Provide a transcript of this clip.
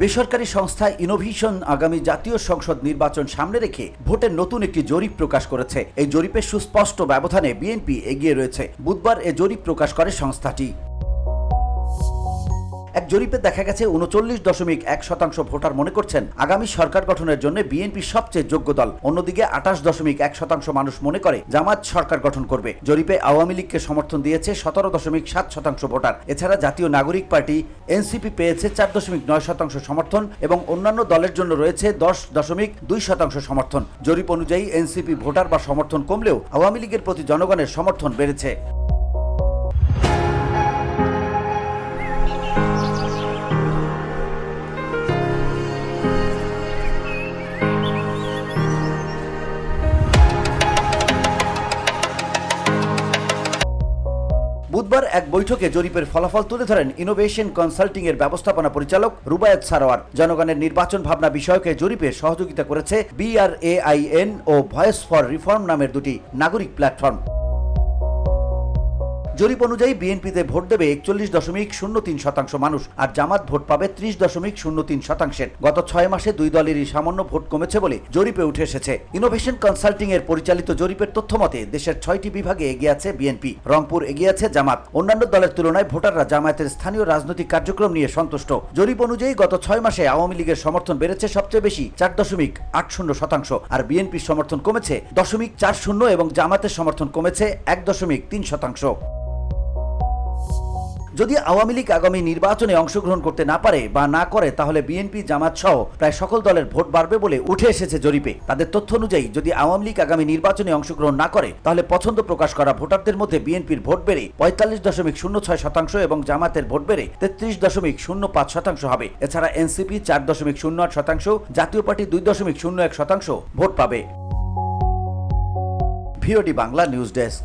বেসরকারি সংস্থা ইনোভেশন আগামী জাতীয় সংসদ নির্বাচন সামনে রেখে ভোটের নতুন একটি জরিপ প্রকাশ করেছে। এই জরিপের সুস্পষ্ট ব্যবধানে বিএনপি এগিয়ে রয়েছে। বুধবার এ জরিপ প্রকাশ করে সংস্থাটি। এক জরিপে দেখা গেছে ৩৯.১% ভোটার মনে করছেন আগামী সরকার গঠনের জন্য বিএনপি সবচেয়ে যোগ্য দল। অন্যদিকে ২৮.১% মানুষ মনে করে জামাত সরকার গঠন করবে। জরিপে আওয়ামী লীগকে সমর্থন দিয়েছে ১৭.৭% ভোটার। এছাড়া জাতীয় নাগরিক পার্টি এনসিপি পেয়েছে ৪.৯% সমর্থন এবং অন্যান্য দলের জন্য রয়েছে ১০.২% সমর্থন। জরিপ অনুযায়ী এনসিপি ভোটার বা সমর্থন কমলেও আওয়ামী লীগের প্রতি জনগণের সমর্থন বেড়েছে। বুধবার এক বৈঠকে জরিপের ফলাফল তুলে ধরেন ইনোভেশন কনসাল্টিং এর ব্যবস্থাপনা পরিচালক রুবায়েত সারোয়ার। জনগণের নির্বাচন ভাবনা বিষয়কে জরিপে সহযোগিতা করেছে BRAIN ও ভয়েস ফর রিফর্ম নামের দুটি নাগরিক প্ল্যাটফর্ম। জরিপ অনুযায়ী বিএনপিতে ভোট দেবে ৪১.০৩% মানুষ, আর জামাত ভোট পাবে ৩০.০৩%। গত ৬ মাসে দুই দলেরই সামান্য ভোট কমেছে বলে জরিপে উঠে এসেছে। ইনোভেশন কনসাল্টিং এর পরিচালিত জরিপের তথ্য মতে দেশের ৬টি বিভাগে এগিয়ে আছে বিএনপি, রংপুর এগিয়ে আছে জামাত। অন্যান্য দলের তুলনায় ভোটাররা জামায়াতের স্থানীয় রাজনৈতিক কার্যক্রম নিয়ে সন্তুষ্ট। জরিপ অনুযায়ী গত ৬ মাসে আওয়ামী লীগের সমর্থন বেড়েছে সবচেয়ে বেশি ৪.৮০%, আর বিএনপির সমর্থন কমেছে 0.40 এবং জামাতের সমর্থন কমেছে 1.3%। যদি আওয়ামী লীগ আগামী নির্বাচনে অংশগ্রহণ করতে না পারে বা না করে তাহলে বিএনপি জামাত সহ প্রায় সকল দলের ভোট বাড়বে বলে উঠে এসেছে জরিপে। তাদের তথ্য অনুযায়ী যদি আওয়ামী লীগ আগামী নির্বাচনে অংশগ্রহণ না করে তাহলে পছন্দ প্রকাশ করা ভোটারদের মধ্যে বিএনপির ভোট বেড়ে ৪৫.০৬% এবং জামাতের ভোট বেড়ে ৩৩.০৫% হবে। এছাড়া এনসিপি ৪.০৮%, জাতীয় পার্টি ২.০১% ভোট পাবে। VOD Bangla news desk.